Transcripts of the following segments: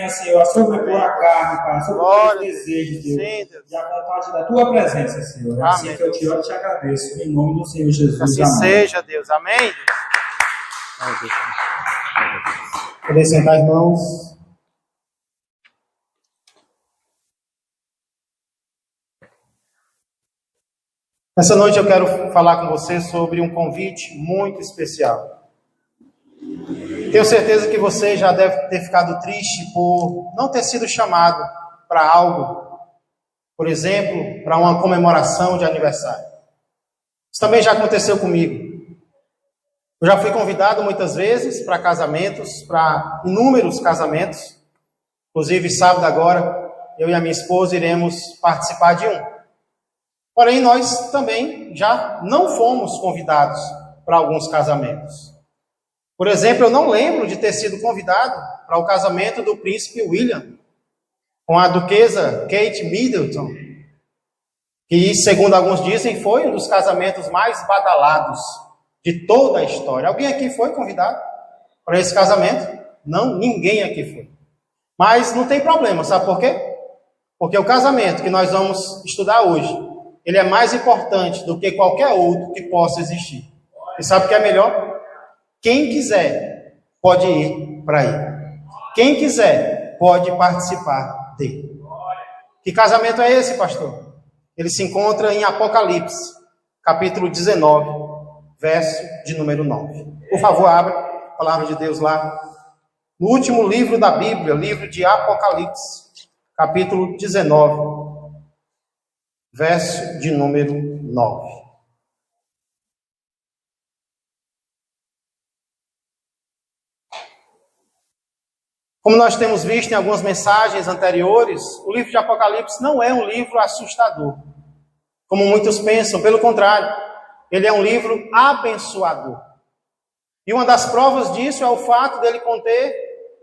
tenha, Senhor, sobre a tua carne, Pai, sobre os teus desejos, Deus, e a vontade da tua presença, Senhor. É assim que eu te oro e te agradeço, em nome do Senhor Jesus. Assim amém. seja, Deus. Amém. Podem sentar, irmãos. Nessa noite eu quero falar com você sobre um convite muito especial. Tenho certeza que você já deve ter ficado triste por não ter sido chamado para algo, por exemplo, para uma comemoração de aniversário. Isso também já aconteceu comigo. Eu já fui convidado muitas vezes para casamentos, para inúmeros casamentos. Inclusive, sábado agora, eu e a minha esposa iremos participar de um. Porém, nós também já não fomos convidados para alguns casamentos. Por exemplo, eu não lembro de ter sido convidado para o casamento do príncipe William com a duquesa Kate Middleton, que, segundo alguns dizem, foi um dos casamentos mais badalados de toda a história. Alguém aqui foi convidado para esse casamento? Não, ninguém aqui foi. Mas não tem problema, sabe por quê? Porque o casamento que nós vamos estudar hoje, ele é mais importante do que qualquer outro que possa existir. E sabe o que é melhor? Quem quiser pode ir para ele. Quem quiser pode participar dele. Que casamento é esse, pastor? Ele se encontra em Apocalipse, capítulo 19, verso de número 9. Por favor, abra a palavra de Deus lá. No último livro da Bíblia, livro de Apocalipse, capítulo 19, verso de número 9. Como nós temos visto em algumas mensagens anteriores, o livro de Apocalipse não é um livro assustador, como muitos pensam. Pelo contrário, ele é um livro abençoador. E uma das provas disso é o fato dele conter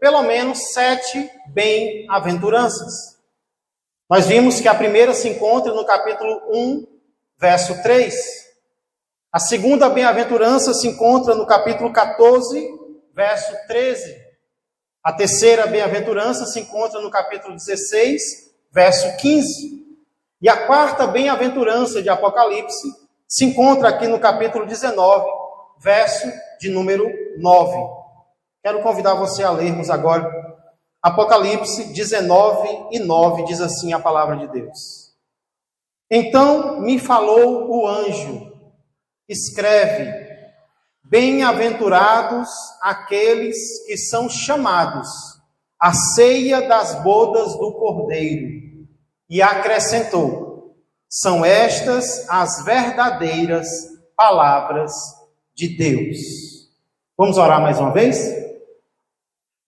pelo menos 7 bem-aventuranças. Nós vimos que a primeira se encontra no capítulo 1, verso 3. A segunda bem-aventurança se encontra no capítulo 14, verso 13. A terceira bem-aventurança se encontra no capítulo 16, verso 15. E a quarta bem-aventurança de Apocalipse se encontra aqui no capítulo 19, verso de número 9. Quero convidar você a lermos agora Apocalipse 19 e 9, diz assim a palavra de Deus. Então me falou o anjo, escreve: bem-aventurados aqueles que são chamados à ceia das bodas do Cordeiro. E acrescentou: são estas as verdadeiras palavras de Deus. Vamos orar mais uma vez?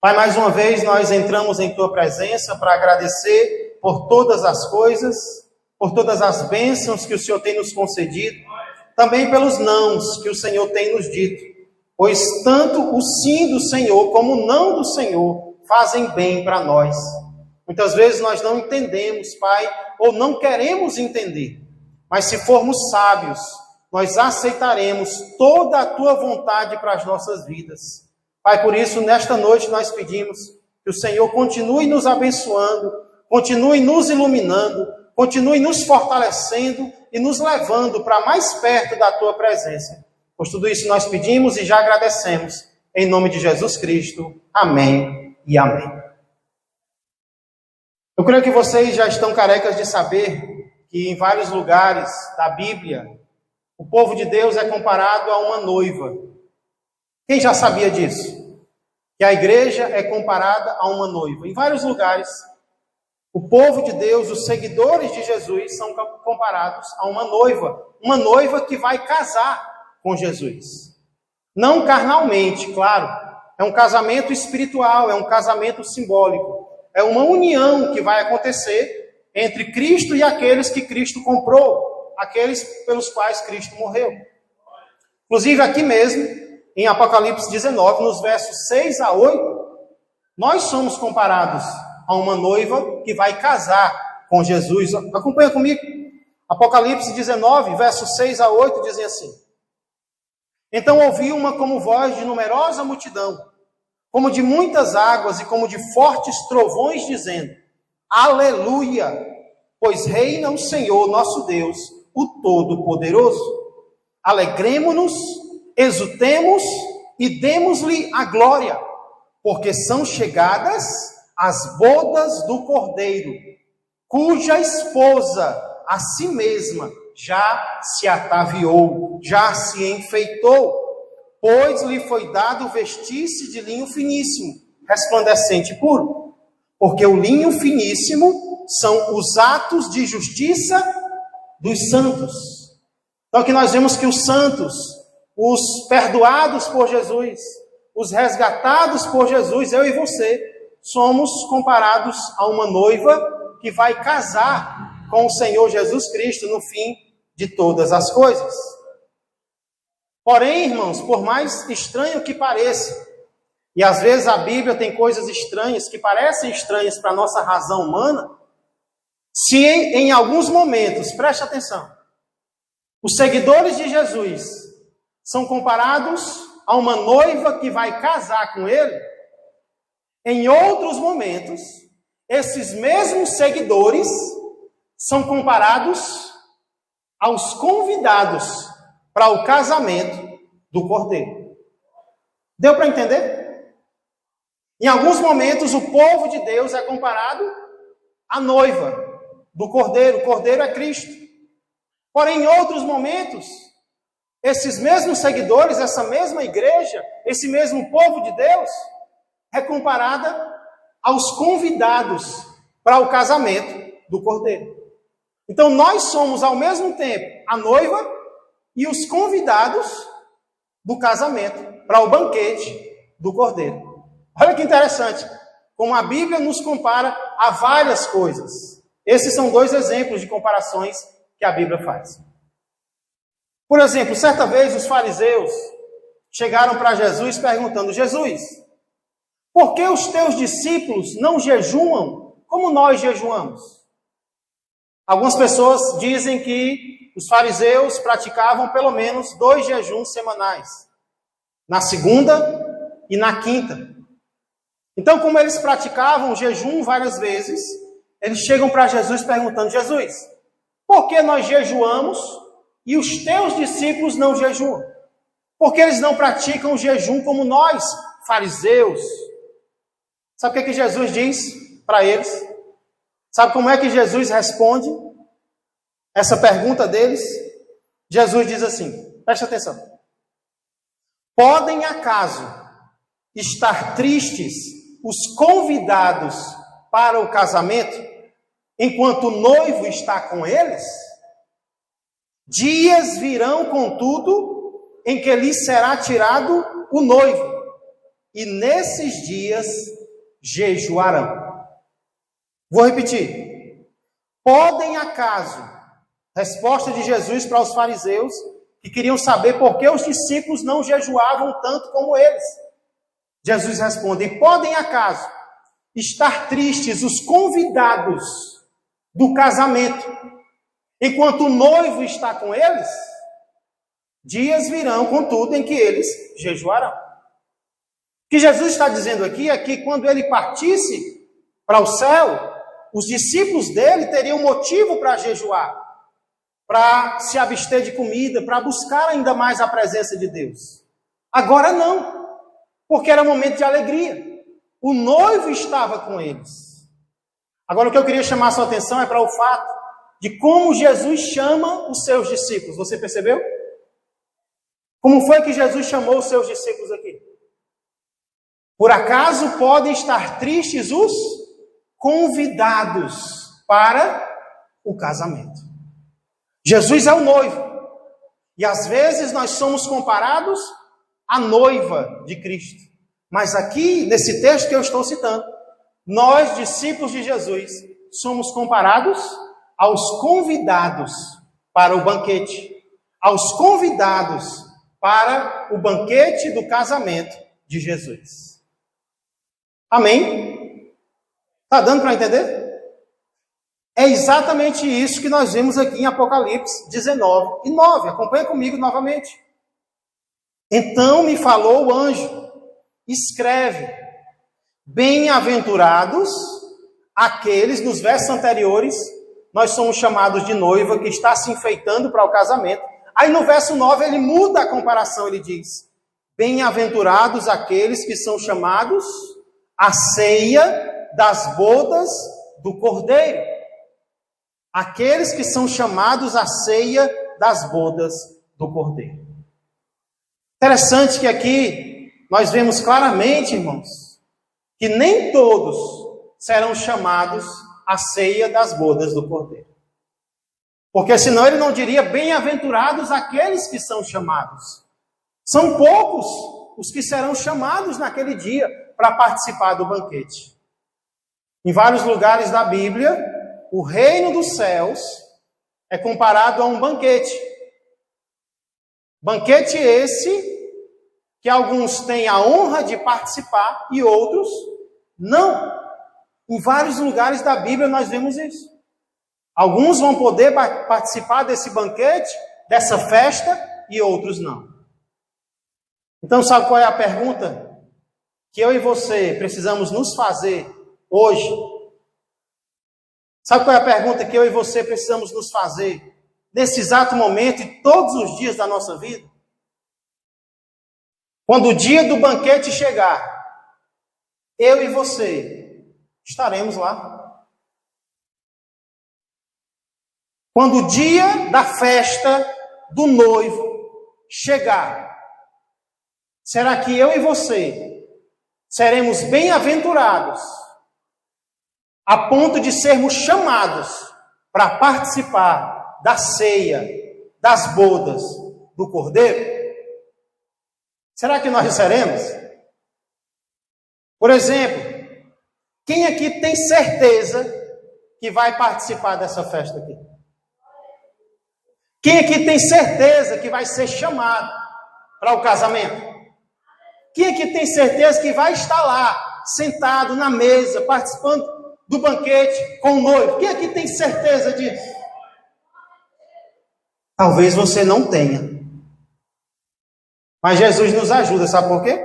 Pai, mais uma vez nós entramos em Tua presença para agradecer por todas as coisas, por todas as bênçãos que o Senhor tem nos concedido, também pelos nãos que o Senhor tem nos dito, pois tanto o sim do Senhor como o não do Senhor fazem bem para nós. Muitas vezes nós não entendemos, Pai, ou não queremos entender, mas se formos sábios, nós aceitaremos toda a Tua vontade para as nossas vidas. Pai, por isso, nesta noite nós pedimos que o Senhor continue nos abençoando, continue nos iluminando, continue nos fortalecendo e nos levando para mais perto da Tua presença. Por tudo isso nós pedimos e já agradecemos. Em nome de Jesus Cristo. Amém e amém. Eu creio que vocês já estão carecas de saber que em vários lugares da Bíblia, o povo de Deus é comparado a uma noiva. Quem já sabia disso? Que a igreja é comparada a uma noiva. Em vários lugares, o povo de Deus, os seguidores de Jesus, são comparados a uma noiva que vai casar com Jesus. Não carnalmente, claro. É um casamento espiritual, é um casamento simbólico. É uma união que vai acontecer entre Cristo e aqueles que Cristo comprou, aqueles pelos quais Cristo morreu. Inclusive aqui mesmo, em Apocalipse 19, nos versos 6 a 8, nós somos comparados a uma noiva que vai casar com Jesus. Acompanha comigo. Apocalipse 19, versos 6 a 8, dizem assim: então ouvi uma como voz de numerosa multidão, como de muitas águas e como de fortes trovões, dizendo: Aleluia! Pois reina o Senhor nosso Deus, o Todo-Poderoso. Alegremo-nos, exultemos e demos-lhe a glória, porque são chegadas as bodas do Cordeiro, cuja esposa a si mesma já se ataviou, já se enfeitou, pois lhe foi dado vestir-se de linho finíssimo, resplandecente e puro, porque o linho finíssimo são os atos de justiça dos santos. Então aqui nós vemos que os santos, os perdoados por Jesus, os resgatados por Jesus, eu e você, somos comparados a uma noiva que vai casar com o Senhor Jesus Cristo no fim de todas as coisas. Porém, irmãos, por mais estranho que pareça, e às vezes a Bíblia tem coisas estranhas que parecem estranhas para a nossa razão humana, se em alguns momentos, preste atenção, os seguidores de Jesus são comparados a uma noiva que vai casar com ele, em outros momentos, esses mesmos seguidores são comparados aos convidados para o casamento do Cordeiro. Deu para entender? Em alguns momentos, o povo de Deus é comparado à noiva do Cordeiro. O Cordeiro é Cristo. Porém, em outros momentos, esses mesmos seguidores, essa mesma igreja, esse mesmo povo de Deus, é comparada aos convidados para o casamento do Cordeiro. Então, nós somos, ao mesmo tempo, a noiva e os convidados do casamento para o banquete do Cordeiro. Olha que interessante, como a Bíblia nos compara a várias coisas. Esses são dois exemplos de comparações que a Bíblia faz. Por exemplo, certa vez os fariseus chegaram para Jesus perguntando: Jesus, por que os teus discípulos não jejuam como nós jejuamos? Algumas pessoas dizem que os fariseus praticavam pelo menos 2 jejuns semanais, na segunda e na quinta. Então, como eles praticavam o jejum várias vezes, eles chegam para Jesus perguntando: Jesus, por que nós jejuamos e os teus discípulos não jejuam? Por que eles não praticam o jejum como nós, fariseus? Sabe o que Jesus diz para eles? Sabe como é que Jesus responde essa pergunta deles? Jesus diz assim, preste atenção: podem acaso estar tristes os convidados para o casamento, enquanto o noivo está com eles? Dias virão, contudo, em que lhes será tirado o noivo, e nesses dias jejuarão. Vou repetir. Podem acaso, resposta de Jesus para os fariseus, que queriam saber por que os discípulos não jejuavam tanto como eles. Jesus responde: podem acaso estar tristes os convidados do casamento, enquanto o noivo está com eles? Dias virão, contudo, em que eles jejuarão. O que Jesus está dizendo aqui é que quando ele partisse para o céu, os discípulos dele teriam motivo para jejuar, para se abster de comida, para buscar ainda mais a presença de Deus. Agora não, porque era momento de alegria. O noivo estava com eles. Agora o que eu queria chamar a sua atenção é para o fato de como Jesus chama os seus discípulos. Você percebeu? Como foi que Jesus chamou os seus discípulos aqui? Por acaso podem estar tristes os convidados para o casamento. Jesus é o noivo. E às vezes nós somos comparados à noiva de Cristo. Mas aqui, nesse texto que eu estou citando, nós, discípulos de Jesus, somos comparados aos convidados para o banquete. Aos convidados para o banquete do casamento de Jesus. Amém? Está dando para entender? É exatamente isso que nós vemos aqui em Apocalipse 19 e 9. Acompanha comigo novamente. Então me falou o anjo: escreve, Bem-aventurados aqueles, nos versos anteriores, nós somos chamados de noiva que está se enfeitando para o casamento. Aí no verso 9 ele muda a comparação, ele diz: bem-aventurados aqueles que são chamados à ceia das bodas do Cordeiro. Aqueles que são chamados à ceia das bodas do Cordeiro. Interessante que aqui nós vemos claramente, irmãos, que nem todos serão chamados à ceia das bodas do Cordeiro. Porque senão ele não diria bem-aventurados aqueles que são chamados. São poucos os que serão chamados naquele dia para participar do banquete. Em vários lugares da Bíblia, o reino dos céus é comparado a um banquete. Banquete esse que alguns têm a honra de participar e outros não. Em vários lugares da Bíblia nós vemos isso. Alguns vão poder participar desse banquete, dessa festa, e outros não. Então, sabe qual é a pergunta que eu e você precisamos nos fazer hoje? Sabe qual é a pergunta que eu e você precisamos nos fazer nesse exato momento e todos os dias da nossa vida? Quando o dia do banquete chegar, eu e você estaremos lá. Quando o dia da festa do noivo chegar, será que eu e você seremos bem-aventurados a ponto de sermos chamados para participar da ceia, das bodas do Cordeiro? Será que nós seremos? Por exemplo, quem aqui tem certeza que vai participar dessa festa aqui? Quem aqui tem certeza que vai ser chamado para o casamento? Quem aqui tem certeza que vai estar lá, sentado na mesa, participando do banquete com o noivo? Quem aqui tem certeza disso? Talvez você não tenha. Mas Jesus nos ajuda, sabe por quê?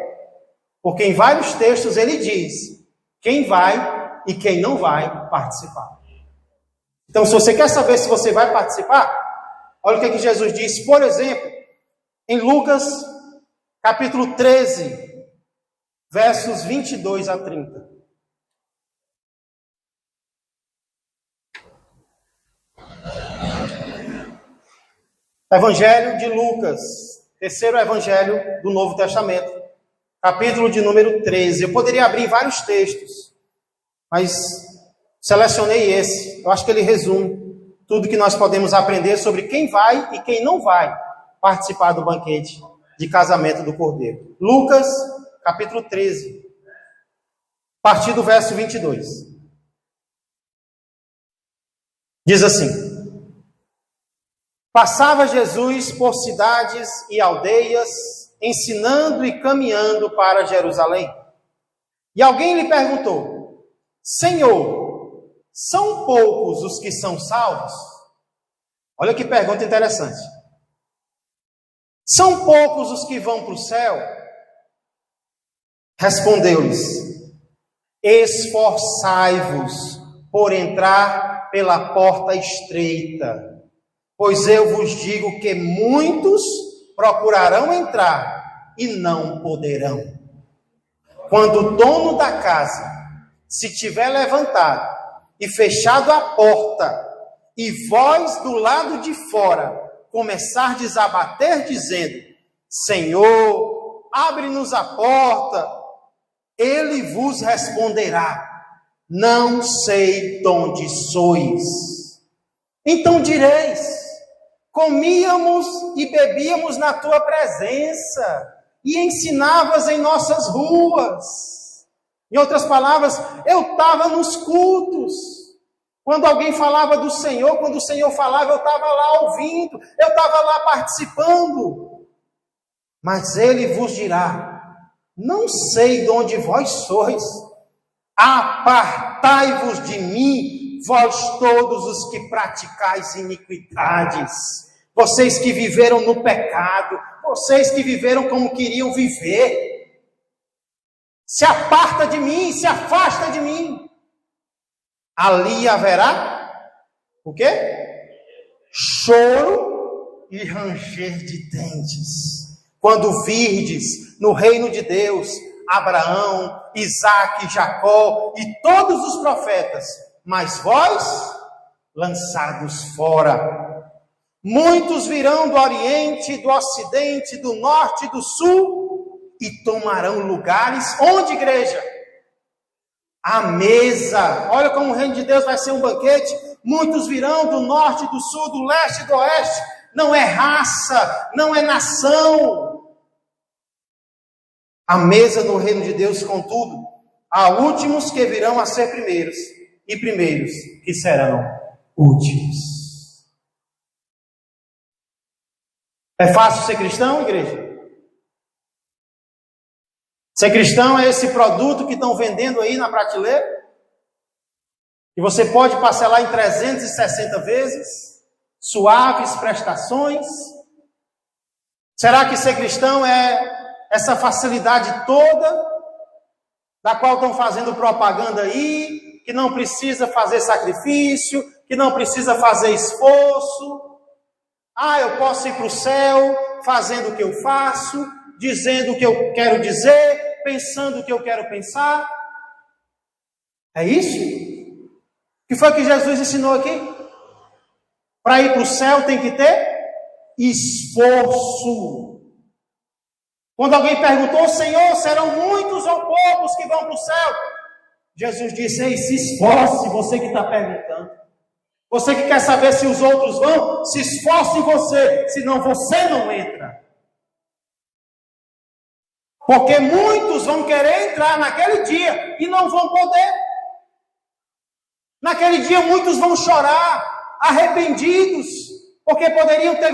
Porque em vários textos ele diz quem vai e quem não vai participar. Então, se você quer saber se você vai participar, olha o que Jesus diz, por exemplo, em Lucas, capítulo 13, versos 22 a 30. Evangelho de Lucas, terceiro evangelho do Novo Testamento, capítulo de número 13. Eu poderia abrir vários textos, mas selecionei esse. Eu acho que ele resume tudo que nós podemos aprender sobre quem vai e quem não vai participar do banquete de casamento do Cordeiro. Lucas, capítulo 13, a partir do verso 22. Diz assim: passava Jesus por cidades e aldeias, ensinando e caminhando para Jerusalém. E alguém lhe perguntou: Senhor, são poucos os que são salvos? Olha que pergunta interessante. São poucos os que vão para o céu? Respondeu-lhes: esforçai-vos por entrar pela porta estreita, pois eu vos digo que muitos procurarão entrar e não poderão. Quando o dono da casa se tiver levantado e fechado a porta, e vós do lado de fora começardes a bater, dizendo: Senhor, abre-nos a porta, ele vos responderá: não sei de onde sois. Então direis: comíamos e bebíamos na tua presença, e ensinavas em nossas ruas. Em outras palavras, eu estava nos cultos. Quando alguém falava do Senhor, quando o Senhor falava, eu estava lá ouvindo, eu estava lá participando. Mas ele vos dirá: não sei de onde vós sois. Apartai-vos de mim, vós todos os que praticais iniquidades. Vocês que viveram no pecado, vocês que viveram como queriam viver. se aparta de mim, se afasta de mim. Ali haverá o quê? Choro e ranger de dentes. Quando virdes no reino de Deus Abraão, Isaque, Jacó e todos os profetas, mas vós lançados fora. Muitos virão do Oriente, do Ocidente, do Norte e do Sul e tomarão lugares. Onde, igreja? À mesa. Olha como o reino de Deus vai ser um banquete. Muitos virão do Norte, do Sul, do Leste e do Oeste. Não é raça, não é nação. À mesa no reino de Deus, contudo, há últimos que virão a ser primeiros e primeiros que serão últimos. É fácil ser cristão, igreja? Ser cristão é esse produto que estão vendendo aí na prateleira? Que você pode parcelar em 360 vezes? Suaves prestações? Será que ser cristão é essa facilidade toda, da qual estão fazendo propaganda aí, que não precisa fazer sacrifício, que não precisa fazer esforço? Eu posso ir para o céu fazendo o que eu faço, dizendo o que eu quero dizer, pensando o que eu quero pensar. É isso? O que foi que Jesus ensinou aqui? Para ir para o céu tem que ter esforço. Quando alguém perguntou, Senhor, serão muitos ou poucos que vão para o céu? Jesus disse, ei, se esforce, você que está perguntando. Você que quer saber se os outros vão, se esforce em você, senão você não entra. Porque muitos vão querer entrar naquele dia e não vão poder. Naquele dia muitos vão chorar, arrependidos, porque poderiam ter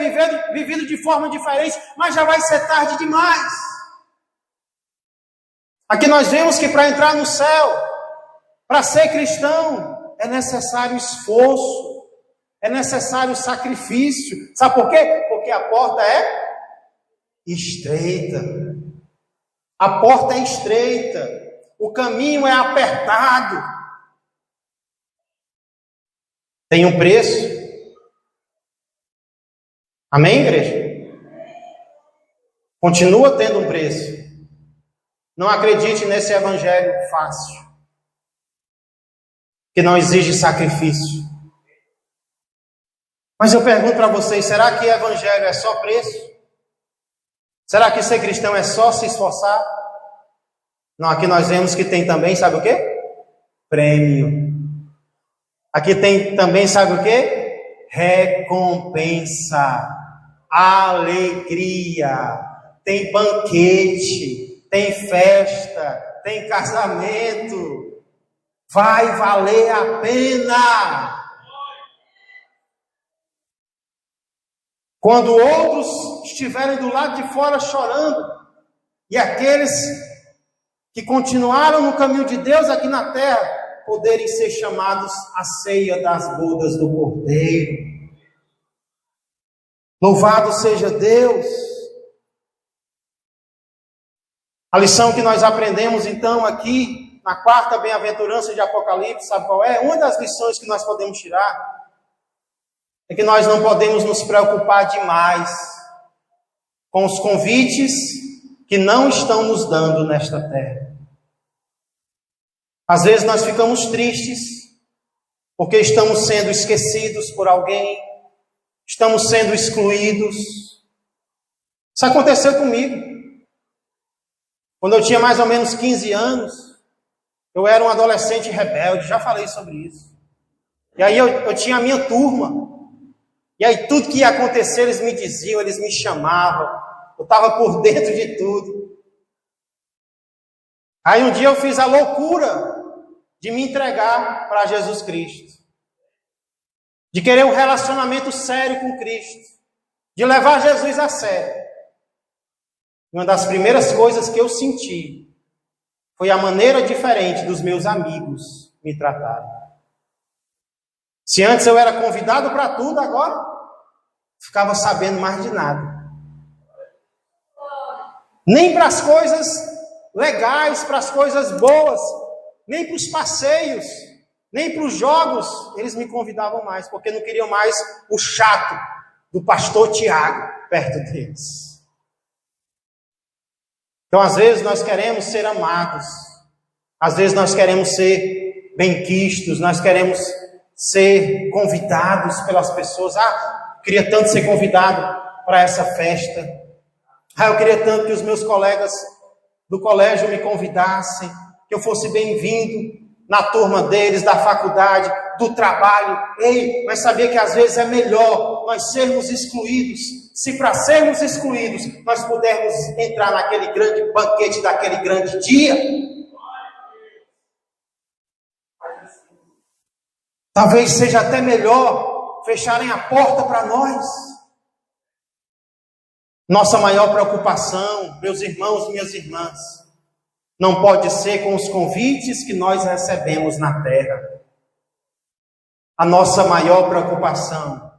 vivido de forma diferente, mas já vai ser tarde demais. Aqui nós vemos que para entrar no céu, para ser cristão, é necessário esforço, é necessário sacrifício. Sabe por quê? Porque a porta é estreita. A porta é estreita. O caminho é apertado. Tem um preço. Amém, igreja? Continua tendo um preço. Não acredite nesse evangelho fácil, que não exige sacrifício. Mas eu pergunto para vocês, será que evangelho é só preço? Será que ser cristão é só se esforçar? Não, aqui nós vemos que tem também, sabe o quê? Prêmio. Aqui tem também, sabe o quê? Recompensa, alegria, tem banquete, tem festa, tem casamento. Vai valer a pena. Quando outros estiverem do lado de fora chorando, e aqueles que continuaram no caminho de Deus aqui na terra, poderem ser chamados à ceia das bodas do Cordeiro. Louvado seja Deus. A lição que nós aprendemos então aqui, na quarta bem-aventurança de Apocalipse, sabe qual é? Uma das lições que nós podemos tirar é que nós não podemos nos preocupar demais com os convites que não estão nos dando nesta terra. Às vezes nós ficamos tristes porque estamos sendo esquecidos por alguém, estamos sendo excluídos. Isso aconteceu comigo. Quando eu tinha mais ou menos 15 anos, eu era um adolescente rebelde, já falei sobre isso. E aí eu tinha a minha turma. E aí tudo que ia acontecer, eles me diziam, eles me chamavam. Eu estava por dentro de tudo. Aí um dia eu fiz a loucura de me entregar para Jesus Cristo. De querer um relacionamento sério com Cristo. De levar Jesus a sério. Uma das primeiras coisas que eu senti foi a maneira diferente dos meus amigos me tratarem. Se antes eu era convidado para tudo, agora ficava sabendo mais de nada. Nem para as coisas legais, para as coisas boas, nem para os passeios, nem para os jogos, eles me convidavam mais, porque não queriam mais o chato do pastor Tiago perto deles. Então, às vezes, nós queremos ser amados, às vezes nós queremos ser benquistos, nós queremos ser convidados pelas pessoas. Queria tanto ser convidado para essa festa. Eu queria tanto que os meus colegas do colégio me convidassem, que eu fosse bem-vindo na turma deles, da faculdade, do trabalho. Mas sabia que às vezes é melhor nós sermos excluídos, se para sermos excluídos nós pudermos entrar naquele grande banquete daquele grande dia. Talvez seja até melhor fecharem a porta para nós. Nossa maior preocupação, meus irmãos e minhas irmãs, não pode ser com os convites que nós recebemos na terra. A nossa maior preocupação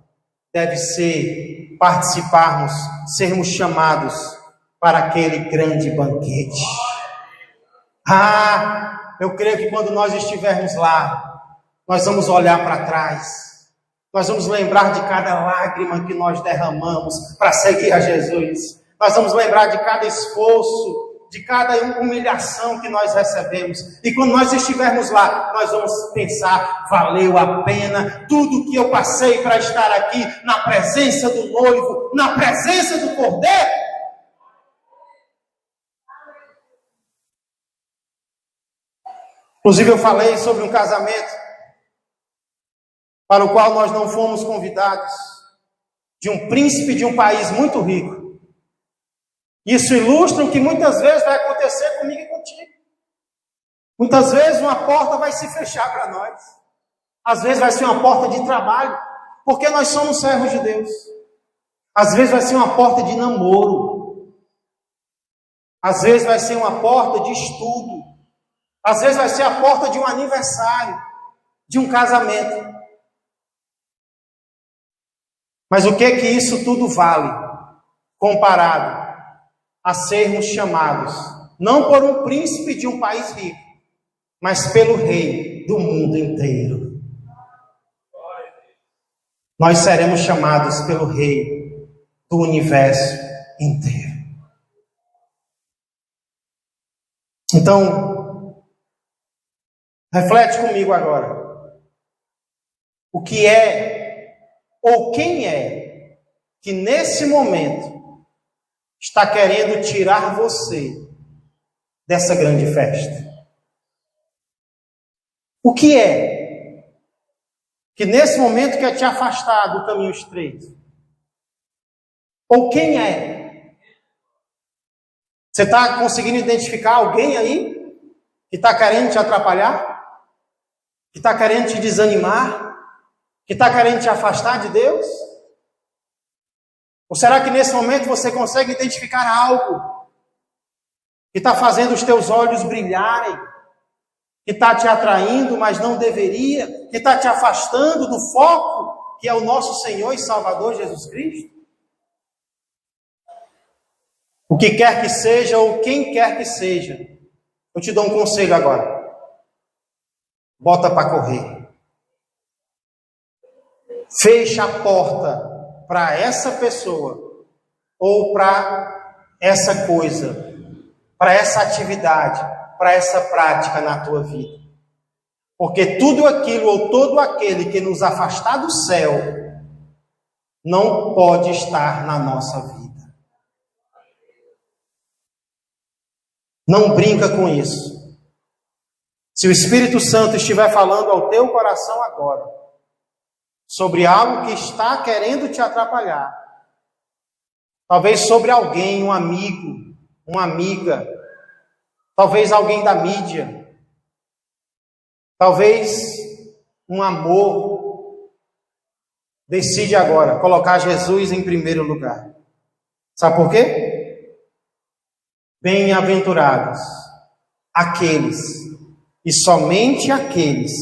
deve ser participarmos, sermos chamados para aquele grande banquete. Eu creio que quando nós estivermos lá, nós vamos olhar para trás. Nós vamos lembrar de cada lágrima que nós derramamos para seguir a Jesus. Nós vamos lembrar de cada esforço, de cada humilhação que nós recebemos. E quando nós estivermos lá, nós vamos pensar, valeu a pena tudo que eu passei para estar aqui na presença do noivo, na presença do Cordeiro. Inclusive eu falei sobre um casamento para o qual nós não fomos convidados, de um príncipe de um país muito rico. Isso ilustra o que muitas vezes vai acontecer comigo e contigo. Muitas vezes uma porta vai se fechar para nós. Às vezes vai ser uma porta de trabalho, porque nós somos servos de Deus. Às vezes vai ser uma porta de namoro. Às vezes vai ser uma porta de estudo. Às vezes vai ser a porta de um aniversário, de um casamento. Mas o que isso tudo vale, comparado a sermos chamados, não por um príncipe de um país rico, mas pelo rei do mundo inteiro. Nós seremos chamados pelo rei do universo inteiro. Então, reflete comigo agora. O que é ou quem é que nesse momento está querendo tirar você dessa grande festa? O que é que nesse momento quer te afastar do caminho estreito? Ou quem é? Você está conseguindo identificar alguém aí que está querendo te atrapalhar? Que está querendo te desanimar? Que está querendo te afastar de Deus? Ou será que nesse momento você consegue identificar algo que está fazendo os teus olhos brilharem, que está te atraindo, mas não deveria, que está te afastando do foco, que é o nosso Senhor e Salvador Jesus Cristo? O que quer que seja, ou quem quer que seja, eu te dou um conselho agora. Bota para correr. Fecha a porta para essa pessoa, ou para essa coisa, para essa atividade, para essa prática na tua vida. Porque tudo aquilo ou todo aquele que nos afastar do céu não pode estar na nossa vida. Não brinca com isso. Se o Espírito Santo estiver falando ao teu coração agora, sobre algo que está querendo te atrapalhar, talvez sobre alguém, um amigo, uma amiga, talvez alguém da mídia, talvez um amor, decide agora colocar Jesus em primeiro lugar. Sabe por quê? Bem-aventurados aqueles, e somente aqueles,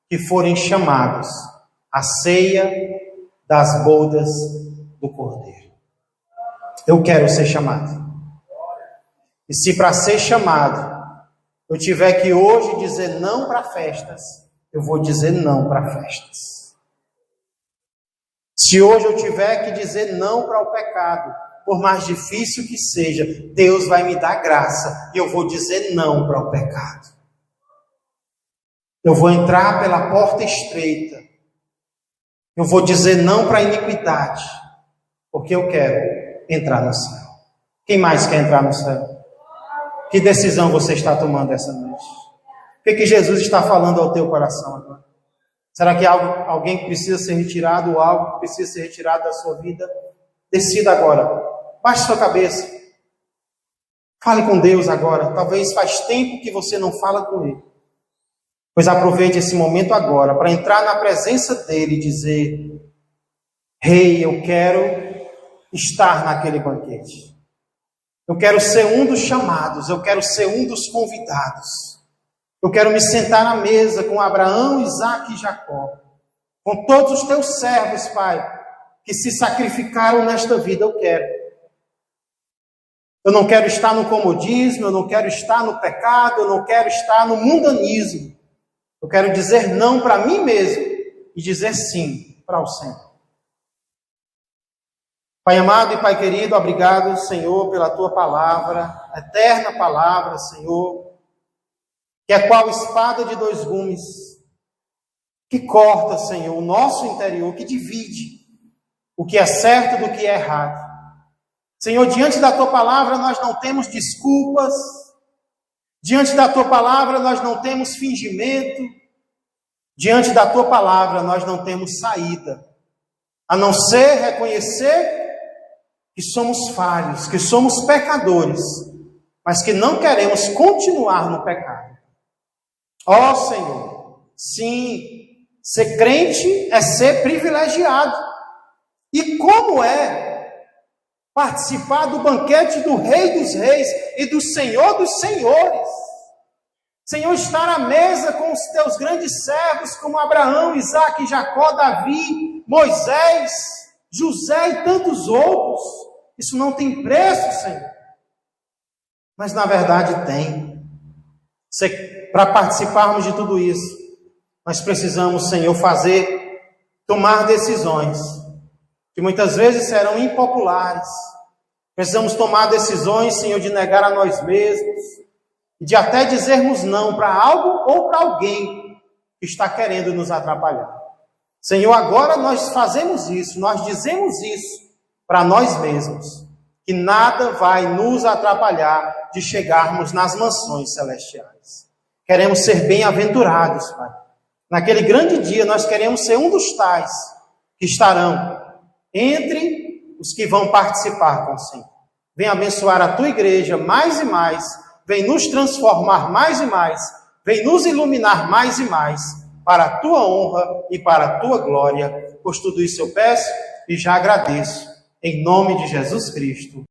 que forem chamados a ceia das bodas do Cordeiro. Eu quero ser chamado. E se para ser chamado eu tiver que hoje dizer não para festas, eu vou dizer não para festas. Se hoje eu tiver que dizer não para o pecado, por mais difícil que seja, Deus vai me dar graça e eu vou dizer não para o pecado. Eu vou entrar pela porta estreita. Eu vou dizer não para a iniquidade, porque eu quero entrar no céu. Quem mais quer entrar no céu? Que decisão você está tomando essa noite? O que Jesus está falando ao teu coração agora? Será que alguém precisa ser retirado ou algo que precisa ser retirado da sua vida? Decida agora. Baixe sua cabeça. Fale com Deus agora. Talvez faz tempo que você não fala com Ele. Pois aproveite esse momento agora para entrar na presença dEle e dizer: Rei, eu quero estar naquele banquete. Eu quero ser um dos chamados, eu quero ser um dos convidados. Eu quero me sentar à mesa com Abraão, Isaque e Jacó, com todos os teus servos, Pai, que se sacrificaram nesta vida. Eu quero. Eu não quero estar no comodismo, eu não quero estar no pecado, eu não quero estar no mundanismo. Eu quero dizer não para mim mesmo e dizer sim para o Senhor. Pai amado e Pai querido, obrigado, Senhor, pela Tua palavra, eterna palavra, Senhor, que é qual espada de dois gumes, que corta, Senhor, o nosso interior, que divide o que é certo do que é errado. Senhor, diante da Tua palavra nós não temos desculpas, diante da Tua palavra nós não temos fingimento, diante da Tua palavra nós não temos saída, a não ser reconhecer que somos falhos, que somos pecadores, mas que não queremos continuar no pecado. Ó Senhor, sim, ser crente é ser privilegiado. E como é participar do banquete do Rei dos Reis e do Senhor dos Senhores? Senhor, estar à mesa com os teus grandes servos, como Abraão, Isaque, Jacó, Davi, Moisés, José e tantos outros. Isso não tem preço, Senhor. Mas na verdade tem. Para participarmos de tudo isso, nós precisamos, Senhor, tomar decisões que muitas vezes serão impopulares. Precisamos tomar decisões, Senhor, de negar a nós mesmos e de até dizermos não para algo ou para alguém que está querendo nos atrapalhar. Senhor, agora nós fazemos isso, nós dizemos isso para nós mesmos, que nada vai nos atrapalhar de chegarmos nas mansões celestiais. Queremos ser bem-aventurados, Pai. Naquele grande dia nós queremos ser um dos tais que estarão entre os que vão participar com o Senhor. Vem abençoar a Tua igreja mais e mais, vem nos transformar mais e mais, vem nos iluminar mais e mais, para a Tua honra e para a Tua glória. Por tudo isso eu peço e já agradeço. Em nome de Jesus Cristo.